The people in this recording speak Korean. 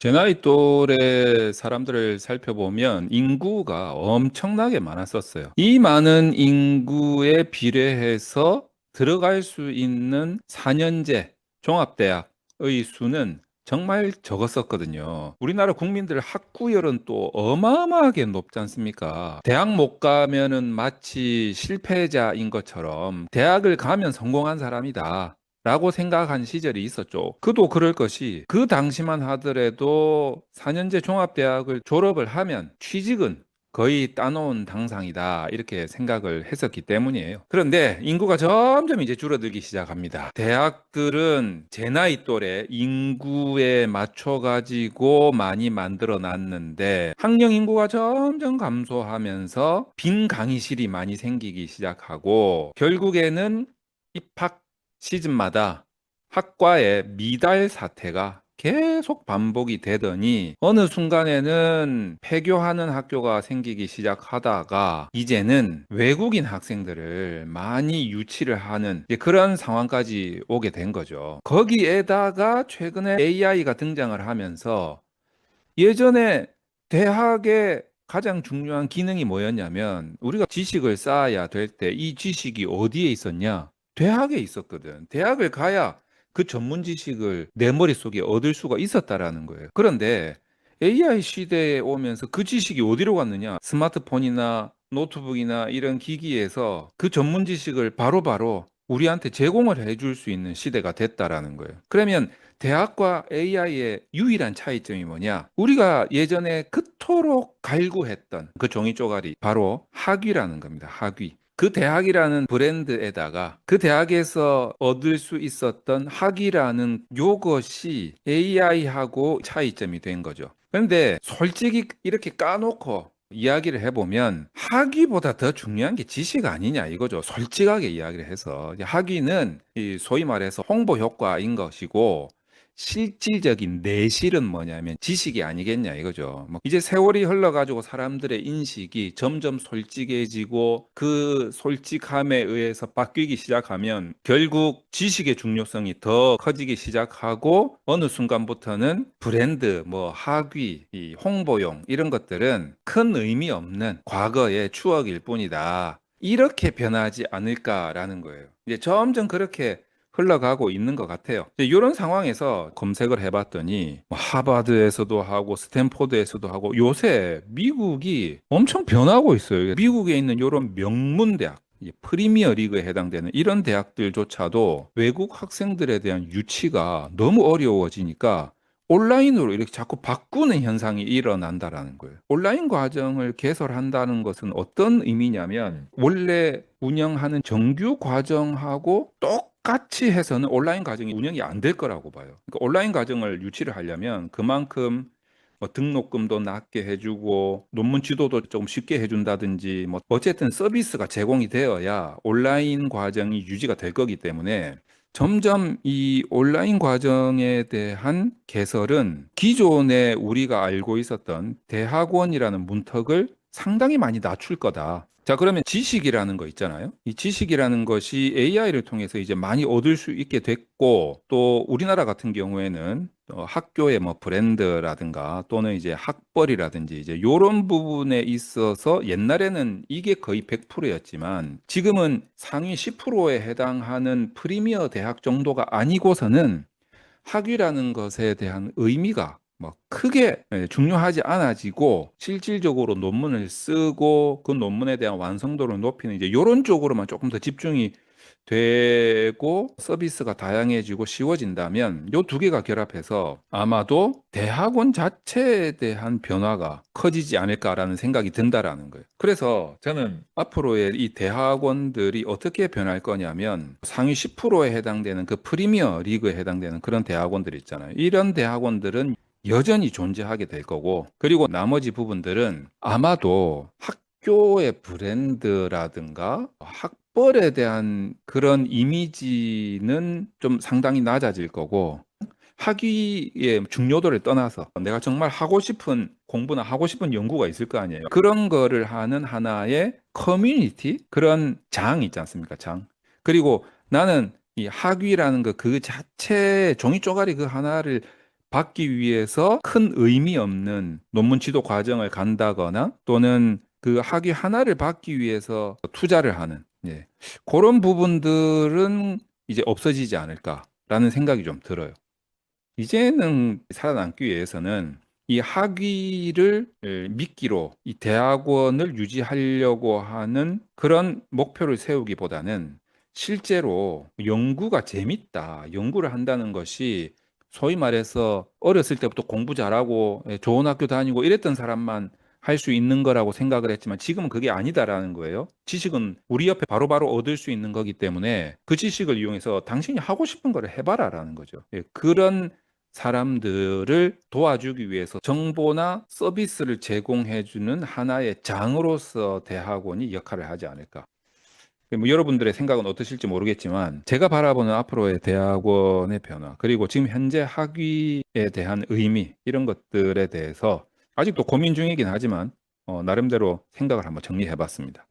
제 나이 또래 사람들을 살펴보면 인구가 엄청나게 많았었어요. 이 많은 인구에 비례해서 들어갈 수 있는 4년제 종합대학의 수는 정말 적었었거든요. 우리나라 국민들 학구열은 또 어마어마하게 높지 않습니까? 대학 못 가면은 마치 실패자인 것처럼 대학을 가면 성공한 사람이다. 라고 생각한 시절이 있었죠. 그도 그럴 것이 그 당시만 하더라도 4년제 종합대학을 졸업을 하면 취직은 거의 따놓은 당상이다 이렇게 생각을 했었기 때문이에요. 그런데 인구가 점점 이제 줄어들기 시작합니다. 대학들은 제 나이 또래 인구에 맞춰 가지고 많이 만들어 놨는데 학령 인구가 점점 감소하면서 빈 강의실이 많이 생기기 시작하고 결국에는 입학 시즌마다 학과의 미달 사태가 계속 반복이 되더니 어느 순간에는 폐교하는 학교가 생기기 시작하다가 이제는 외국인 학생들을 많이 유치를 하는 이제 그런 상황까지 오게 된 거죠. 거기에다가 최근에 AI가 등장을 하면서 예전에 대학의 가장 중요한 기능이 뭐였냐면 우리가 지식을 쌓아야 될 때 이 지식이 어디에 있었냐? 대학에 있었거든. 대학을 가야 그 전문 지식을 내 머릿속에 얻을 수가 있었다라는 거예요. 그런데 AI 시대에 오면서 그 지식이 어디로 갔느냐? 스마트폰이나 노트북이나 이런 기기에서 그 전문 지식을 바로바로 우리한테 제공을 해줄 수 있는 시대가 됐다라는 거예요. 그러면 대학과 AI의 유일한 차이점이 뭐냐? 우리가 예전에 그토록 갈구했던 그 종이 쪼가리, 바로 학위라는 겁니다. 학위. 그 대학이라는 브랜드에다가 그 대학에서 얻을 수 있었던 학위라는 요것이 AI하고 차이점이 된 거죠. 그런데 솔직히 이렇게 까놓고 이야기를 해보면 학위보다 더 중요한 게 지식 아니냐 이거죠. 솔직하게 이야기를 해서 학위는 이 소위 말해서 홍보 효과인 것이고 실질적인 내실은 뭐냐면 지식이 아니겠냐 이거죠. 뭐 이제 세월이 흘러가지고 사람들의 인식이 점점 솔직해지고 그 솔직함에 의해서 바뀌기 시작하면 결국 지식의 중요성이 더 커지기 시작하고 어느 순간부터는 브랜드, 뭐 학위, 이 홍보용 이런 것들은 큰 의미 없는 과거의 추억일 뿐이다. 이렇게 변하지 않을까라는 거예요. 이제 점점 그렇게 흘러가고 있는 것 같아요. 이런 상황에서 검색을 해봤더니 뭐 하버드에서도 하고 스탠포드에서도 하고 요새 미국이 엄청 변하고 있어요. 미국에 있는 이런 명문 대학, 이 프리미어 리그에 해당되는 이런 대학들조차도 외국 학생들에 대한 유치가 너무 어려워지니까 온라인으로 이렇게 자꾸 바꾸는 현상이 일어난다라는 거예요. 온라인 과정을 개설한다는 것은 어떤 의미냐면 원래 운영하는 정규 과정하고 똑같이 해서는 온라인 과정이 운영이 안 될 거라고 봐요. 그러니까 온라인 과정을 유치를 하려면 그만큼 뭐 등록금도 낮게 해주고 논문 지도도 좀 쉽게 해준다든지 뭐 어쨌든 서비스가 제공이 되어야 온라인 과정이 유지가 될 거기 때문에 점점 이 온라인 과정에 대한 개설은 기존에 우리가 알고 있었던 대학원이라는 문턱을 상당히 많이 낮출 거다. 자, 그러면 지식이라는 거 있잖아요. 이 지식이라는 것이 AI를 통해서 이제 많이 얻을 수 있게 됐고, 또 우리나라 같은 경우에는 학교의 뭐 브랜드라든가 또는 이제 학벌이라든지 이제 요런 부분에 있어서 옛날에는 이게 거의 100%였지만 지금은 상위 10%에 해당하는 프리미어 대학 정도가 아니고서는 학위라는 것에 대한 의미가 뭐 크게 중요하지 않아지고 실질적으로 논문을 쓰고 그 논문에 대한 완성도를 높이는 이제 이런 쪽으로만 조금 더 집중이 되고 서비스가 다양해지고 쉬워진다면 요 두 개가 결합해서 아마도 대학원 자체에 대한 변화가 커지지 않을까라는 생각이 든다라는 거예요. 그래서 저는 앞으로의 이 대학원들이 어떻게 변할 거냐면 상위 10%에 해당되는 그 프리미어 리그에 해당되는 그런 대학원들 있잖아요. 이런 대학원들은 여전히 존재하게 될 거고, 그리고 나머지 부분들은 아마도 학교의 브랜드라든가 학벌에 대한 그런 이미지는 좀 상당히 낮아질 거고, 학위의 중요도를 떠나서 내가 정말 하고 싶은 공부나 하고 싶은 연구가 있을 거 아니에요. 그런 거를 하는 하나의 커뮤니티? 그런 장 있지 않습니까? 장. 그리고 나는 이 학위라는 거 그 자체 종이 쪼가리 그 하나를 받기 위해서 큰 의미 없는 논문 지도 과정을 간다거나 또는 그 학위 하나를 받기 위해서 투자를 하는, 예. 그런 부분들은 이제 없어지지 않을까라는 생각이 좀 들어요. 이제는 살아남기 위해서는 이 학위를 미끼로 이 대학원을 유지하려고 하는 그런 목표를 세우기보다는 실제로 연구가 재밌다, 연구를 한다는 것이 소위 말해서 어렸을 때부터 공부 잘하고 좋은 학교 다니고 이랬던 사람만 할 수 있는 거라고 생각을 했지만 지금은 그게 아니다라는 거예요. 지식은 우리 옆에 바로바로 얻을 수 있는 거기 때문에 그 지식을 이용해서 당신이 하고 싶은 거를 해봐라라는 거죠. 예, 그런 사람들을 도와주기 위해서 정보나 서비스를 제공해주는 하나의 장으로서 대학원이 역할을 하지 않을까. 뭐 여러분들의 생각은 어떠실지 모르겠지만 제가 바라보는 앞으로의 대학원의 변화 그리고 지금 현재 학위에 대한 의미 이런 것들에 대해서 아직도 고민 중이긴 하지만 나름대로 생각을 한번 정리해 봤습니다.